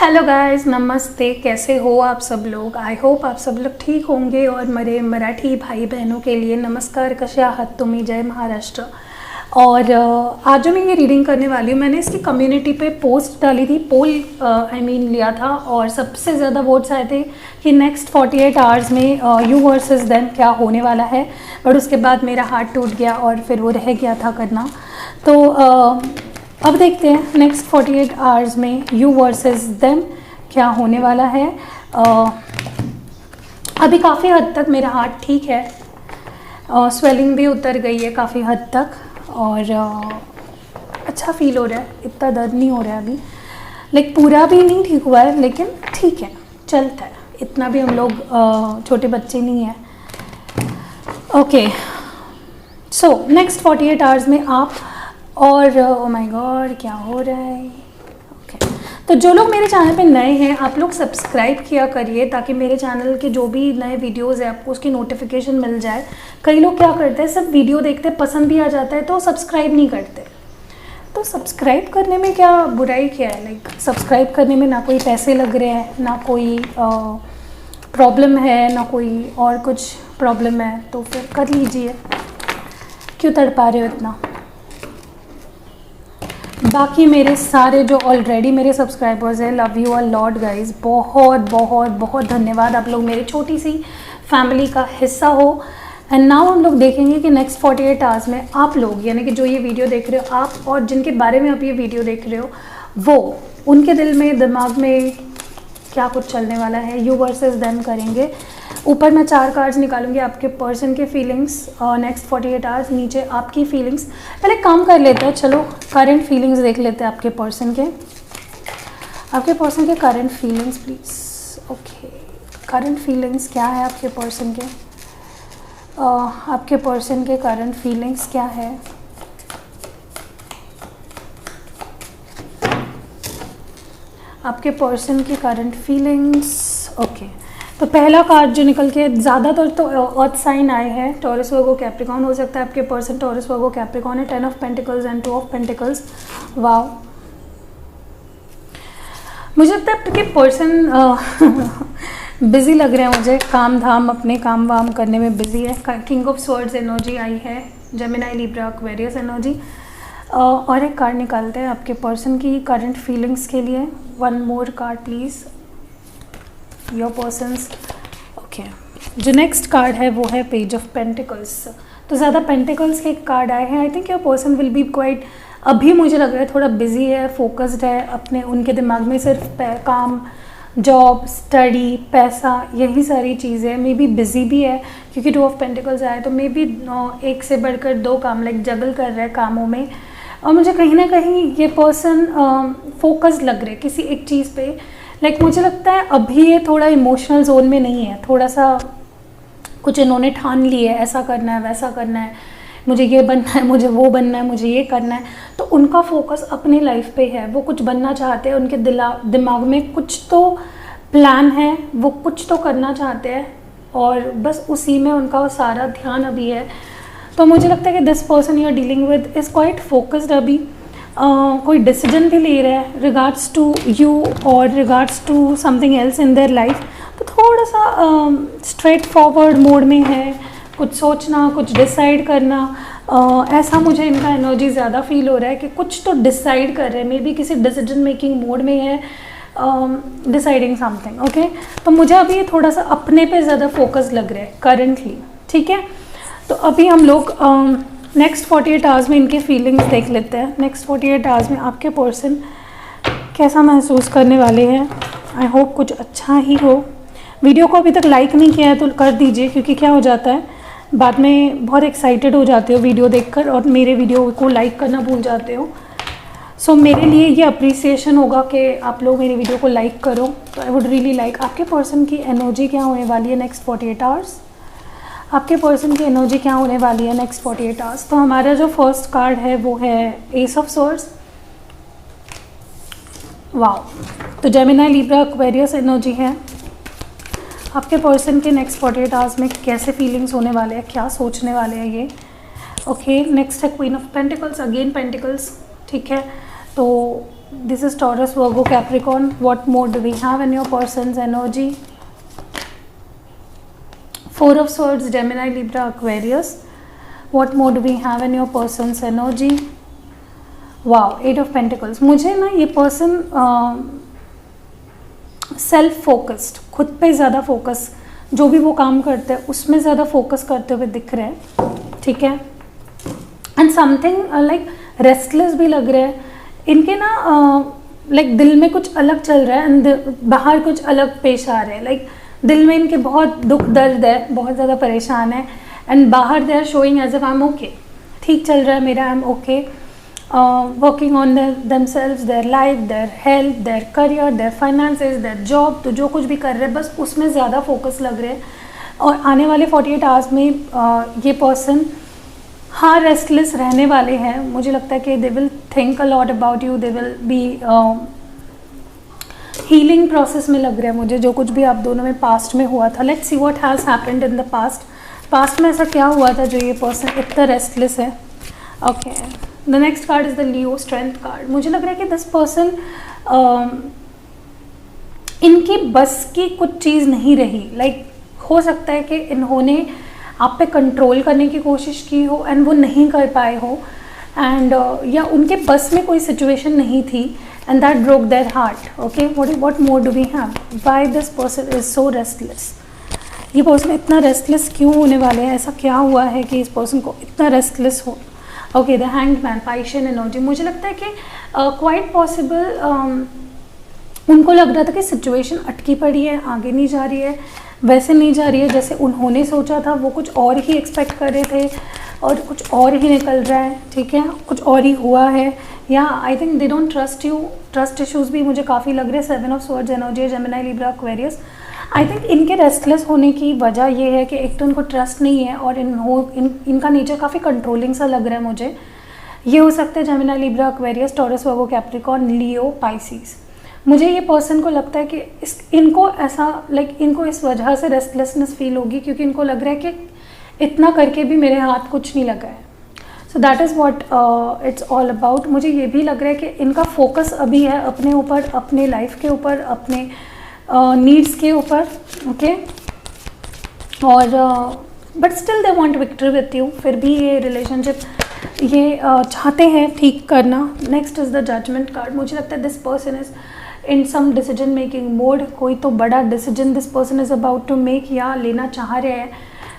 Hello guys, नमस्ते। कैसे हो आप सब लोग? आई होप आप सब लोग ठीक होंगे। और मेरे मराठी भाई बहनों के लिए नमस्कार, कशा आहात तुम्ही, जय महाराष्ट्र। और आज जो मैं ये रीडिंग करने वाली हूँ, मैंने इसकी कम्युनिटी पे पोस्ट डाली थी, पोल लिया था, और सबसे ज़्यादा वोट्स आए थे कि नेक्स्ट 48 आवर्स में यू वर्सेस देम क्या होने वाला है। बट उसके बाद मेरा हार्ट टूट गया और फिर वो रह गया था करना। तो अब देखते हैं नेक्स्ट 48 आवर्स में यू वर्सेस देम क्या होने वाला है। अभी काफ़ी हद तक मेरा हार्ट ठीक है, स्वेलिंग भी उतर गई है काफ़ी हद तक, और अच्छा फील हो रहा है, इतना दर्द नहीं हो रहा है अभी। लाइक पूरा भी नहीं ठीक हुआ है, लेकिन ठीक है, चलता है। इतना भी हम लोग छोटे बच्चे नहीं हैं। ओके, सो नेक्स्ट 48 आवर्स में आप, और ओ माय गॉड क्या हो रहा है। ओके, तो जो लोग मेरे चैनल पे नए हैं, आप लोग सब्सक्राइब किया करिए ताकि मेरे चैनल के जो भी नए वीडियोस है आपको उसकी नोटिफिकेशन मिल जाए। कई लोग क्या करते हैं, सब वीडियो देखते पसंद भी आ जाता है तो सब्सक्राइब नहीं करते। तो सब्सक्राइब करने में क्या बुराई क्या है? लाइक सब्सक्राइब करने में ना कोई पैसे लग रहे हैं, ना कोई प्रॉब्लम है, ना कोई और कुछ प्रॉब्लम है, तो फिर कर लीजिए, क्यों तड़पा रहे हो इतना। बाकी मेरे सारे जो ऑलरेडी मेरे सब्सक्राइबर्स हैं, love you a lot guys, बहुत बहुत बहुत धन्यवाद। आप लोग मेरी छोटी सी फैमिली का हिस्सा हो। एंड नाउ हम लोग देखेंगे कि नेक्स्ट 48 आवर्स में आप लोग, यानी कि जो ये वीडियो देख रहे हो आप, और जिनके बारे में आप ये वीडियो देख रहे हो, वो उनके दिल में, दिमाग में क्या कुछ चलने वाला है। यू वर्सेस देम करेंगे। ऊपर मैं 4 कार्ड्स निकालूंगी, आपके पर्सन के फीलिंग्स नेक्स्ट 48 आवर्स, नीचे आपकी फीलिंग्स। पहले काम कर लेते हैं, चलो करंट फीलिंग्स देख लेते हैं आपके पर्सन के। आपके पर्सन के current feelings please. Okay, current feelings क्या है आपके पर्सन के? आपके पर्सन के करंट फीलिंग्स क्या है? आपके पर्सन की करंट फीलिंग्स। ओके, तो पहला कार्ड जो निकल के, ज़्यादातर तो अर्थ साइन आए हैं, टॉरस वर्गो कैप्रिकॉन हो सकता है आपके पर्सन। टॉरस वर्गो कैप्रिकॉन है, 10 of pentacles and 2 of pentacles. Wow, मुझे लगता है आपके पर्सन बिज़ी लग रहे हैं मुझे, काम धाम अपने काम वाम करने में बिज़ी है। किंग ऑफ स्वॉर्ड्स एनर्जी आई है, जेमिनी, लिब्रा, एक्वेरियस एनर्जी। और एक कार्ड निकालते हैं आपके पर्सन की करंट फीलिंग्स के लिए। One more card please, your persons. Okay, जो नेक्स्ट कार्ड है वो है पेज ऑफ पेंटिकल्स। तो ज़्यादा पेंटिकल्स के कार्ड आए हैं। I think your person will B quite, अभी मुझे लग रहा है थोड़ा बिजी है, फोकस्ड है अपने, उनके दिमाग में सिर्फ काम, जॉब, स्टडी, पैसा, यही सारी चीज़ें। मे बी बिजी भी है क्योंकि 2 ऑफ पेंटिकल्स आए, तो मे बी एक से बढ़कर 2 काम लाइक जगल कर रहे हैं कामों में। और मुझे कहीं ना कहीं ये पर्सन फोकस्ड लग रहे हैं किसी एक चीज़ पे। लाइक मुझे लगता है अभी ये थोड़ा इमोशनल जोन में नहीं है, थोड़ा सा कुछ इन्होंने ठान लिया है, ऐसा करना है, वैसा करना है, मुझे ये बनना है, मुझे वो बनना है, मुझे ये करना है। तो उनका फोकस अपनी लाइफ पे है, वो कुछ बनना चाहते हैं, उनके दिमाग में कुछ तो प्लान है, वो कुछ तो करना चाहते हैं, और बस उसी में उनका सारा ध्यान अभी है। तो मुझे लगता है कि this person you are dealing with is quite focused अभी। कोई डिसीजन भी ले रहा है रिगार्ड्स टू यू और regards to something else in their life. तो थोड़ा सा स्ट्रेट फॉरवर्ड मोड में है, कुछ सोचना, कुछ डिसाइड करना। ऐसा मुझे इनका एनर्जी ज़्यादा फील हो रहा है कि कुछ तो डिसाइड कर रहे हैं, मे बी किसी डिसीजन मेकिंग मोड में है, डिसाइडिंग समथिंग। ओके, तो मुझे अभी ये थोड़ा सा अपने पे ज़्यादा फोकस लग रहा है करंटली। ठीक है, तो अभी हम लोग नेक्स्ट 48 आवर्स में इनके फीलिंग्स देख लेते हैं। नेक्स्ट 48 आवर्स में आपके पर्सन कैसा महसूस करने वाले हैं। आई होप कुछ अच्छा ही हो। वीडियो को अभी तक लाइक नहीं किया है तो कर दीजिए, क्योंकि क्या हो जाता है बाद में बहुत एक्साइटेड हो जाते हो वीडियो देखकर और मेरे वीडियो को लाइक करना भूल जाते हो। सो मेरे लिए ये अप्रिसिएशन होगा कि आप लोग मेरी वीडियो को लाइक करो। तो आई वुड रियली लाइक। आपके पर्सन की एनर्जी क्या होने वाली है नेक्स्ट 48 आवर्स? आपके पर्सन की एनर्जी क्या होने वाली है नेक्स्ट 48 आवर्स? तो हमारा जो फर्स्ट कार्ड है वो है एस ऑफ स्वॉर्ड्स। वाओ, तो जेमिनी, लिब्रा, एक्वेरियस एनर्जी है। आपके पर्सन के नेक्स्ट 48 आवर्स में कैसे फीलिंग्स होने वाले हैं, क्या सोचने वाले हैं ये। ओके, नेक्स्ट है queen of pentacles, again pentacles. ठीक है, तो This is Taurus, Virgo, Capricorn. What more do we have in your person's energy? Four of Swords, Gemini, Libra, Aquarius. What more do we have in your person's energy? Wow, Eight of Pentacles. मुझे ना ये person self focused, खुद पे ज़्यादा focus, जो भी वो काम करते हैं उसमें ज़्यादा फोकस करते हुए दिख रहे हैं, ठीक है। एंड समथिंग लाइक रेस्टलेस भी लग रहे हैं इनके ना, लाइक दिल में कुछ अलग चल रहा है एंड बाहर कुछ अलग पेश आ रहे हैं। लाइक दिल में इनके बहुत दुख दर्द है, बहुत ज़्यादा परेशान है, एंड बाहर they are showing as if I am okay, ठीक चल रहा है मेरा, I am okay, working on themselves, their life, their health, their career, their finances, their job, तो जो कुछ भी कर रहे हैं बस उसमें ज़्यादा फोकस लग रहे हैं। और आने वाले 48 आवर्स में ये पर्सन हाँ रेस्टलेस रहने वाले हैं। मुझे लगता है कि they will think a lot about you, they will B healing process में लग रहा है मुझे, जो कुछ भी आप दोनों में पास्ट में हुआ था। Let's see what has happened in the past में ऐसा क्या हुआ था जो ये पर्सन इतना रेस्टलेस है। Okay, the next card is the Leo, strength card. मुझे लग रहा है कि दिस पर्सन इनकी बस की कुछ चीज़ नहीं रही। लाइक हो सकता है कि इन्होंने आप पे कंट्रोल करने की कोशिश की हो एंड वो नहीं कर पाए हो, एंड या उनके बस में कोई सिचुएशन नहीं थी and that broke their heart. Okay, what more do we have? Why this person is so restless? ये पर्सन इतना रेस्टलेस क्यों होने वाले हैं? ऐसा क्या हुआ है कि इस पर्सन को इतना रेस्टलेस हो? Okay, the hanged man, Piscean energy. मुझे लगता है कि क्वाइट पॉसिबल उनको लग रहा था कि सिचुएशन अटकी पड़ी है, आगे नहीं जा रही है, वैसे नहीं जा रही है जैसे उन्होंने सोचा था, वो कुछ और ही एक्सपेक्ट कर रहे थे और कुछ और ही निकल रहा है, ठीक है, कुछ और ही हुआ है। या आई think they don't trust you, trust issues भी मुझे काफ़ी लग रहे हैं। 7 of swords energy, Gemini, Libra, Aquarius. I think इनके रेस्टलेस होने की वजह ये है कि एक तो इनको ट्रस्ट नहीं है और इनका नेचर काफ़ी कंट्रोलिंग सा लग रहा है मुझे। ये हो सकता है जेमिनी, लिब्रा, एक्वेरियस, टॉरस, वर्गो, कैप्रिकॉर्न, लियो, पाइसिस। मुझे ये पर्सन को लगता है कि इनको ऐसा इनको इस वजह से रेस्टलेसनेस फील होगी क्योंकि इनको लग रहा है कि इतना करके भी मेरे हाथ कुछ नहीं लगा है। So that is what it's all about. मुझे ये भी लग रहा है कि इनका फोकस अभी है अपने ऊपर, अपने लाइफ के ऊपर, अपने नीड्स के ऊपर, ओके, और but still they want victory with you. फिर भी ये रिलेशनशिप ये चाहते हैं ठीक करना। Next is the judgement card. मुझे लगता है this person is in some decision making mode. कोई तो बड़ा decision this person is about to make, या लेना चाह रहे हैं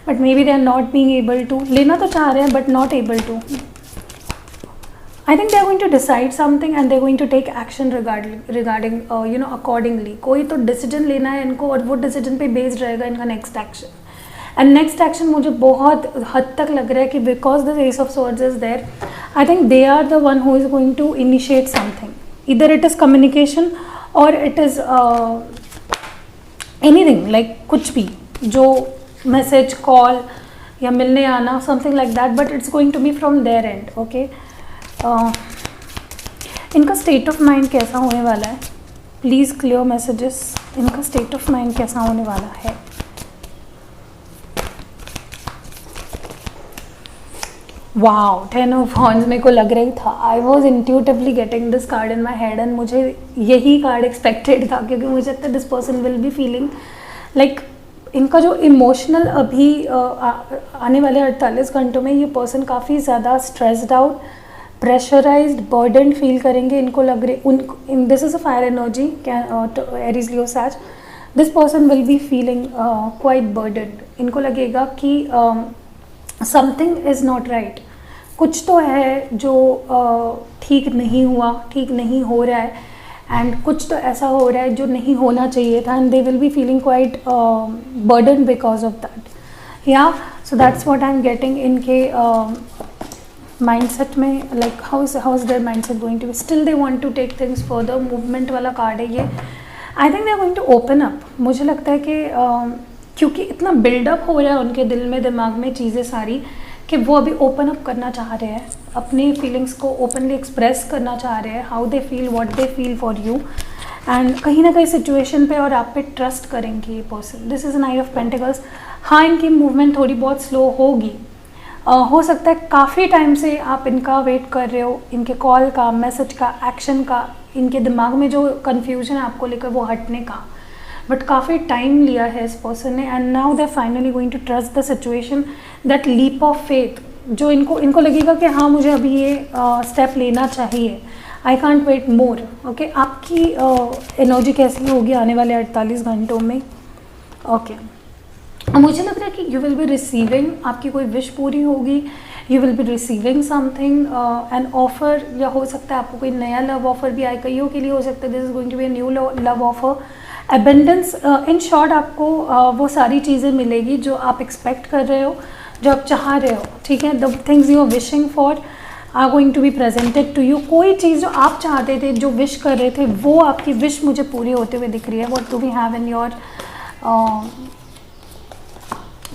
but maybe they are not being able to. लेना तो चाह रहे हैं but not able to. I think they are going to decide something and they are going to take action regarding you know accordingly. कोई तो decision लेना है इनको और वो डिसीजन पे बेस्ड रहेगा इनका next action. And next action मुझे बहुत हद तक लग रहा है कि because the ace of swords is there, I think they are the one who is going to initiate something. Either it is communication और इट इज़ एनीथिंग, लाइक कुछ भी, जो मैसेज, कॉल या मिलने आना, something like that, but it's going to be from their end. Okay, इनका state of mind कैसा होने वाला है? Please clear messages. इनका स्टेट ऑफ माइंड कैसा होने वाला है? वाओ, 10 ऑफ वॉन्ड्स मेरे को लग रही था। I was intuitively getting this card in my head and मुझे यही कार्ड एक्सपेक्टेड था क्योंकि मुझे लगता है this person will be feeling like इनका जो इमोशनल अभी आने वाले 48 घंटों में ये पर्सन काफ़ी ज़्यादा stressed out, pressurized, burden feel करेंगे। इनको लग रही this is a fire energy, Aries, Leo, Sag. This person will be feeling quite burdened. इनको लगेगा कि समथिंग इज़ नॉट राइट, कुछ तो है जो ठीक नहीं हुआ, ठीक नहीं हो रहा है, एंड कुछ तो ऐसा हो रहा है जो नहीं होना चाहिए था, and they will be feeling quite burden because of that. Yeah so that's what I am getting इनके माइंडसेट में। Like how is their mindset going to be? Still they want to take things further. Movement वाला card है ये। I think they are going to open up. मुझे लगता है कि क्योंकि इतना बिल्डअप हो रहा है उनके दिल में, दिमाग में चीज़ें सारी, कि वो अभी ओपन अप करना चाह रहे हैं, अपनी फीलिंग्स को ओपनली एक्सप्रेस करना चाह रहे हैं, how they feel, what they feel for you, and कहीं ना कहीं सिचुएशन पे और आप पे ट्रस्ट करेंगे ये person. This is night of pentacles. हाँ, इनकी मूवमेंट थोड़ी बहुत स्लो होगी। हो सकता है काफ़ी टाइम से आप इनका वेट कर रहे हो, इनके कॉल का, मैसेज का, एक्शन का, इनके दिमाग में जो कन्फ्यूजन है आपको लेकर वो हटने का, बट काफ़ी टाइम लिया है इस पर्सन ने, and now they finally going to trust the situation, that leap of faith जो इनको लगेगा कि हाँ मुझे अभी ये स्टेप लेना चाहिए, I can't wait more. Okay, आपकी एनर्जी कैसी होगी आने वाले 48 घंटों में? ओके, मुझे लग रहा है कि यू विल बी रिसीविंग, आपकी कोई विश पूरी होगी, you will be receiving something, an offer, या हो सकता है आपको कोई नया लव ऑफर भी आए, कईयों के लिए हो सकता है this is going to be a new love offer, abundance, in short आपको वो सारी चीज़ें मिलेगी जो आप एक्सपेक्ट कर रहे हो, जो आप चाह रहे हो, ठीक है, the things you are wishing for are going to be presented to you. कोई चीज़ जो आप चाहते थे, जो विश कर रहे थे, वो आपकी विश मुझे पूरी होते हुए दिख रही है। What do we have in your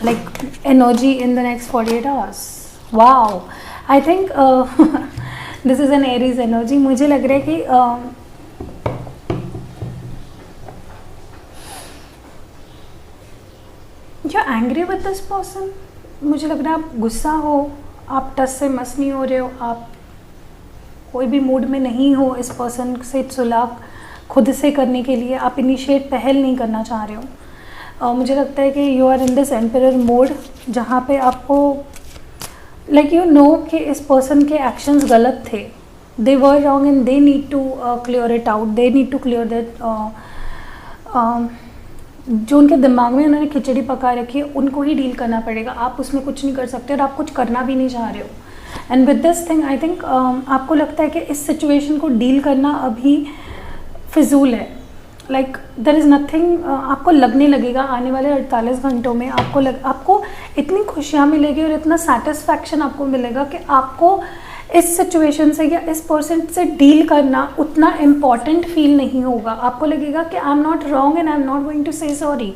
like energy in the next 48 hours? Wow, I think this is an Aries energy. मुझे लग रहा है कि you're angry with this person. मुझे लग रहा है आप गुस्सा हो, आप टस से मस नहीं हो रहे हो, आप कोई भी मूड में नहीं हो इस पर्सन से सुलह खुद से करने के लिए, आप इनिशिएट पहल नहीं करना चाह रहे हो। मुझे लगता है कि you are in this emperor mode, जहाँ पे आपको लाइक यू नो कि इस पर्सन के एक्शंस गलत थे, they were wrong and they need to clear it out, they need to clear that, जो उनके दिमाग में उन्होंने खिचड़ी पका रखी है उनको ही डील करना पड़ेगा, आप उसमें कुछ नहीं कर सकते और आप कुछ करना भी नहीं चाह रहे हो। And with this thing I think आपको लगता है कि इस सिचुएशन को डील करना अभी फिजूल है, लाइक देयर इज़ नथिंग, आपको लगने लगेगा आने वाले 48 घंटों में आपको इतनी खुशियाँ मिलेगी और इतना सेटिस्फैक्शन आपको मिलेगा कि आपको इस सिचुएशन से या इस पर्सन से डील करना उतना इम्पॉर्टेंट फील नहीं होगा। आपको लगेगा कि I am not wrong and I am not going to say sorry,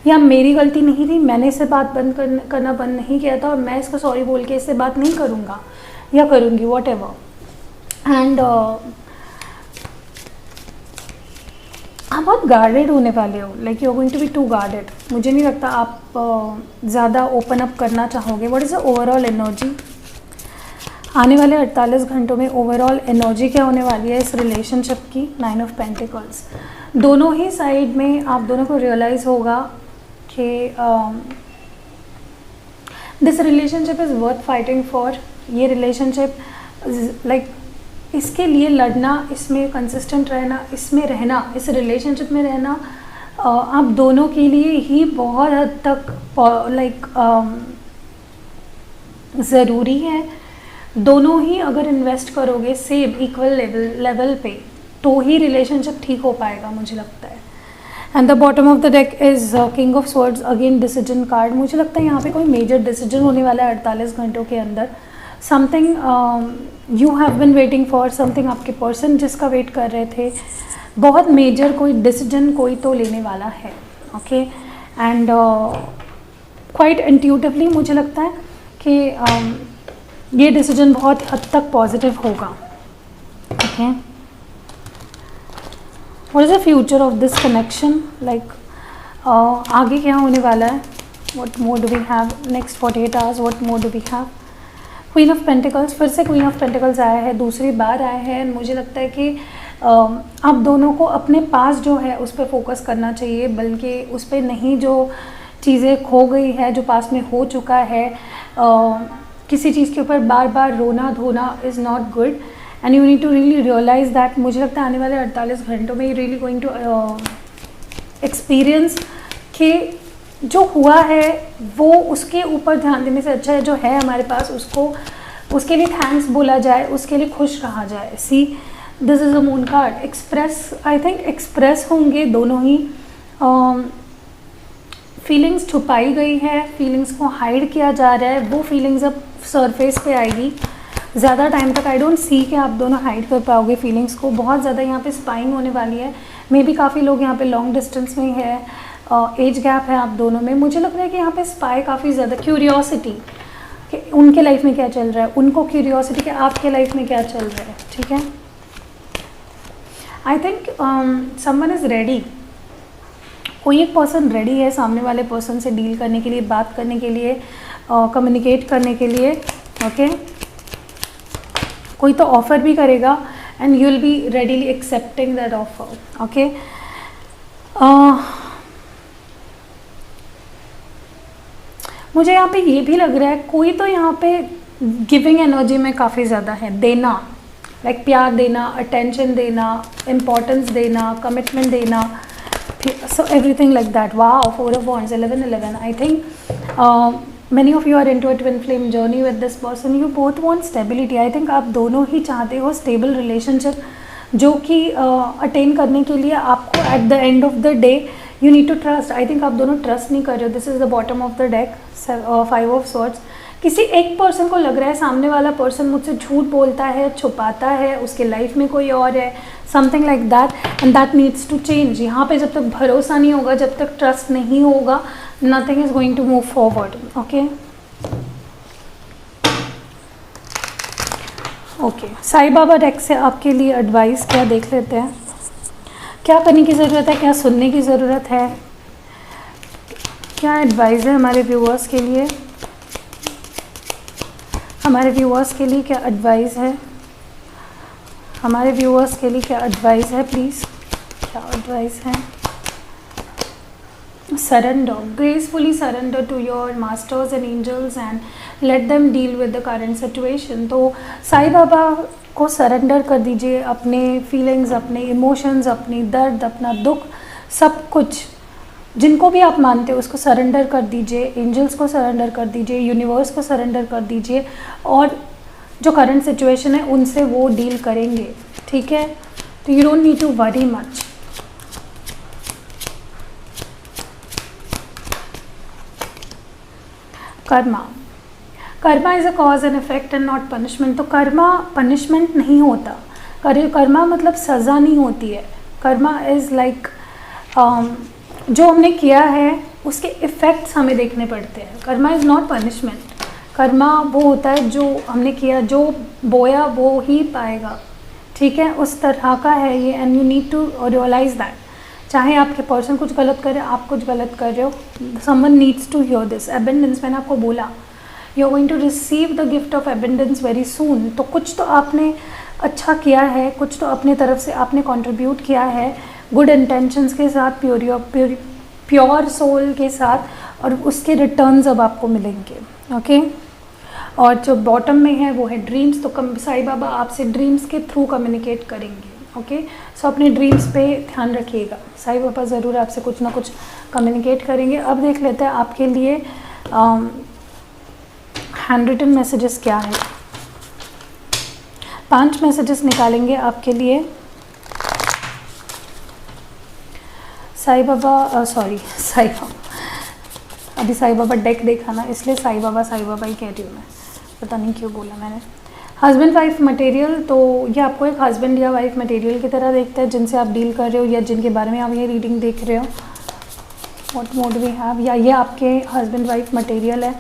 या मेरी गलती नहीं थी, मैंने इससे बात करना बंद नहीं किया था और मैं इसको सॉरी बोल के इससे बात नहीं करूँगा या करूँगी, वॉट एवर। एंड आप बहुत गार्डेड होने वाले हो, like you are going to be too guarded. मुझे नहीं लगता आप ज़्यादा ओपन अप करना चाहोगे। What is the overall energy आने वाले 48 घंटों में? ओवरऑल एनर्जी क्या होने वाली है इस रिलेशनशिप की? 9 ऑफ पेंटिकल्स। दोनों ही साइड में आप दोनों को रियलाइज़ होगा कि this relationship is worth fighting for. ये रिलेशनशिप लाइक इसके लिए लड़ना, इसमें कंसिस्टेंट रहना, इसमें रहना, इस रिलेशनशिप में रहना आप दोनों के लिए ही बहुत हद तक लाइक ज़रूरी है। दोनों ही अगर इन्वेस्ट करोगे सेम इक्वल लेवल पे तो ही रिलेशनशिप ठीक हो पाएगा, मुझे लगता है। And the bottom of the deck is king of swords, again decision card. मुझे लगता है यहाँ पे कोई मेजर डिसीजन होने वाला है 48 घंटों के अंदर। Something you have been waiting for, something आपके पर्सन जिसका वेट कर रहे थे, बहुत मेजर कोई डिसीजन कोई तो लेने वाला है। ओके, एंड क्वाइट इंट्यूटिवली मुझे लगता है कि ये डिसीजन बहुत हद तक पॉजिटिव होगा। Okay, what is the future of this connection? Like आगे क्या होने वाला है? What more do we have next 48 hours? What more do we have? Queen of pentacles, फिर से क्वीन ऑफ पेंटिकल्स आया है, दूसरी बार आया है। मुझे लगता है कि आप दोनों को अपने पास जो है उस पर फोकस करना चाहिए, बल्कि उस पर नहीं जो चीज़ें खो गई है, जो पास में हो चुका है। किसी चीज़ के ऊपर बार बार रोना धोना is not good and you need to really realise that. मुझे लगता है आने वाले 48 घंटों में you really going to experience कि जो हुआ है वो उसके ऊपर ध्यान देने से अच्छा है जो है हमारे पास उसको उसके लिए थैंक्स बोला जाए, उसके लिए खुश रहा जाए। See this is a moon card. Express, I think express होंगे दोनों ही। फीलिंग्स छुपाई गई है, फीलिंग्स को हाइड किया जा रहा है, वो फीलिंग्स अब सरफेस पे आएगी। ज़्यादा टाइम तक आई डोंट सी कि आप दोनों हाइड कर पाओगे फीलिंग्स को। बहुत ज़्यादा यहाँ पे स्पाइंग होने वाली है। मे बी काफ़ी लोग यहाँ पे लॉन्ग डिस्टेंस में है, एज गैप है आप दोनों में। मुझे लग रहा है कि यहाँ पे स्पाई काफ़ी ज़्यादा, क्यूरियोसिटी कि उनके लाइफ में क्या चल रहा है, उनको क्यूरियोसिटी कि आपके लाइफ में क्या चल रहा है। ठीक है, I think someone is ready. कोई एक पर्सन रेडी है सामने वाले पर्सन से डील करने के लिए, बात करने के लिए, कम्युनिकेट करने के लिए। ओके, कोई तो ऑफ़र भी करेगा and you'll be readily accepting that offer. Okay. मुझे यहाँ पे ये भी लग रहा है कोई तो यहाँ पे गिविंग एनर्जी में काफ़ी ज़्यादा है, देना, लाइक प्यार देना, अटेंशन देना, इम्पोर्टेंस देना, कमिटमेंट देना, so everything like that. Wow, 4 of Wands, 11. I think many of you are into a twin flame journey with this person. You both want stability. I think आप दोनों ही चाहते हो stable relationship, जो कि attain करने के लिए आपको at the end of the day you need to trust. I think आप दोनों trust नहीं कर रहे हो. This is the bottom of the deck, 5 of Swords. किसी एक पर्सन को लग रहा है सामने वाला पर्सन मुझसे झूठ बोलता है, छुपाता है, उसके लाइफ में कोई और है, something like that, and that needs to change. यहाँ पे जब तक भरोसा नहीं होगा, जब तक ट्रस्ट नहीं होगा, nothing is going to move forward. Okay okay, Sai Baba deck से आपके लिए एडवाइस क्या देख लेते हैं. क्या करने की ज़रूरत है, क्या सुनने की ज़रूरत है, क्या एडवाइस है हमारे व्यूअर्स के लिए. हमारे व्यूअर्स के लिए क्या एडवाइस है, हमारे व्यूअर्स के लिए क्या एडवाइस है, प्लीज़ क्या एडवाइस है. Surrender, gracefully surrender to your masters and angels and let them deal with the current situation. तो साईं बाबा को सरेंडर कर दीजिए अपने फीलिंग्स, अपने इमोशंस, अपनी दर्द, अपना दुख, सब कुछ जिनको भी आप मानते हो उसको सरेंडर कर दीजिए. एंजल्स को सरेंडर कर दीजिए, यूनिवर्स को सरेंडर कर दीजिए, और जो करंट सिचुएशन है उनसे वो डील करेंगे. ठीक है, तो you don't need to worry much. Karma, karma is a cause and effect and not punishment. तो कर्मा पनिशमेंट नहीं होता, कर्मा मतलब सज़ा नहीं होती है. कर्मा इज़ लाइक जो हमने किया है उसके इफ़ेक्ट्स हमें देखने पड़ते हैं. Karma is not punishment. Karma वो होता है जो हमने किया, जो बोया वो ही पाएगा. ठीक है, उस तरह का है ये, and you need to realise that. चाहे आपके पर्सन कुछ गलत करे, आप कुछ गलत कर रहे हो, someone needs to hear this. Abundance, मैंने आपको बोला you are going to receive the gift of abundance very soon. तो कुछ तो आपने अच्छा किया है, कुछ तो अपने तरफ से आपने कंट्रीब्यूट किया है गुड इंटेंशंस के साथ, प्योर सोल के साथ, और उसके रिटर्न्स अब आपको मिलेंगे. ओके, और जो बॉटम में है वो है ड्रीम्स. तो साईं बाबा आपसे ड्रीम्स के थ्रू कम्युनिकेट करेंगे. ओके, सो अपने ड्रीम्स पे ध्यान रखिएगा. साईं बाबा ज़रूर आपसे कुछ ना कुछ कम्युनिकेट करेंगे. अब देख लेते हैं आपके लिए हैंड रिटन मैसेजेस क्या है. 5 मैसेजेस निकालेंगे आपके लिए. साईं बाबा, साईं बाबा, अभी साईं बाबा डेक देखा ना, इसलिए साईं बाबा ही कह रही हूँ मैं, पता नहीं क्यों बोला मैंने. हस्बैंड वाइफ मटेरियल, तो ये आपको एक हस्बैंड या वाइफ मटेरियल की तरह देखता है, जिनसे आप डील कर रहे हो या जिनके बारे में आप ये रीडिंग देख रहे हो. व्हाट मोड वी हैव, या ये आपके हस्बैंड वाइफ मटेरियल है.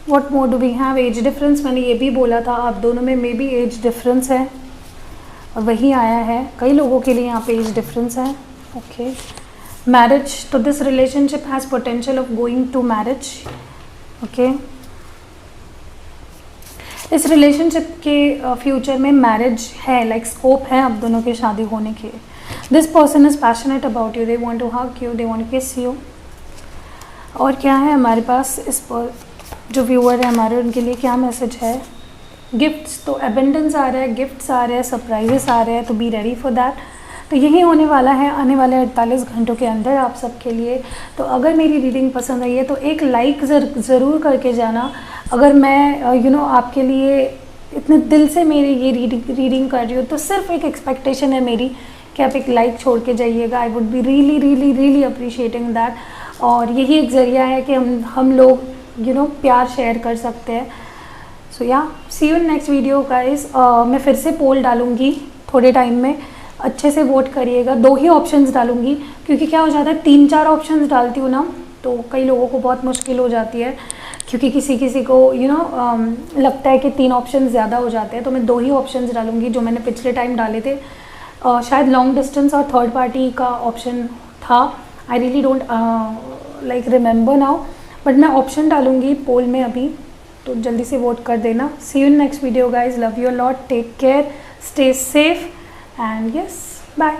What mode do we have, age difference. मैंने ये भी बोला था आप दोनों में मे बी एज डिफरेंस है, और वही आया है. कई लोगों के लिए यहाँ पे एज डिफरेंस है. ओके, मैरिज, तो this relationship has potential of going to marriage. Okay, इस रिलेशनशिप के फ्यूचर में मैरिज है, लाइक स्कोप है आप दोनों के शादी होने के. This person is passionate about you, they want to hug you, they want to kiss you. और क्या है हमारे पास, इस पर जो व्यूअर है हमारे, उनके लिए क्या मैसेज है. गिफ्ट्स, तो एबेंडेंस आ रहा है, गिफ्ट्स आ रहे हैं, सरप्राइजेस आ रहे हैं, तो बी रेडी फॉर दैट. तो यही होने वाला है आने वाले 48 घंटों के अंदर आप सबके लिए. तो अगर मेरी रीडिंग पसंद आई है तो एक लाइक ज़रूर करके जाना. अगर मैं आपके लिए इतने दिल से मेरी ये रीडिंग कर रही हूँ, तो सिर्फ एक एक्सपेक्टेशन है मेरी कि आप एक लाइक छोड़ के जाइएगा. I would be really really really appreciating that. और यही एक ज़रिया है कि हम लोग प्यार शेयर कर सकते हैं. So yeah see you in next video guys. मैं फिर से पोल डालूँगी थोड़े टाइम में, अच्छे से वोट करिएगा. 2 ही ऑप्शंस डालूँगी, क्योंकि क्या हो जाता है 3-4 ऑप्शंस डालती हूँ ना, तो कई लोगों को बहुत मुश्किल हो जाती है, क्योंकि किसी को लगता है कि 3 ऑप्शन ज़्यादा हो जाते हैं. तो मैं 2 ही ऑप्शंस डालूँगी जो मैंने पिछले टाइम डाले थे. शायद लॉन्ग डिस्टेंस और थर्ड पार्टी का ऑप्शन था. I really don't like remember now, but मैं ऑप्शन डालूंगी पोल में अभी, तो जल्दी से वोट कर देना. See you in next video guys. Love you a lot. Take care. Stay safe and yes bye.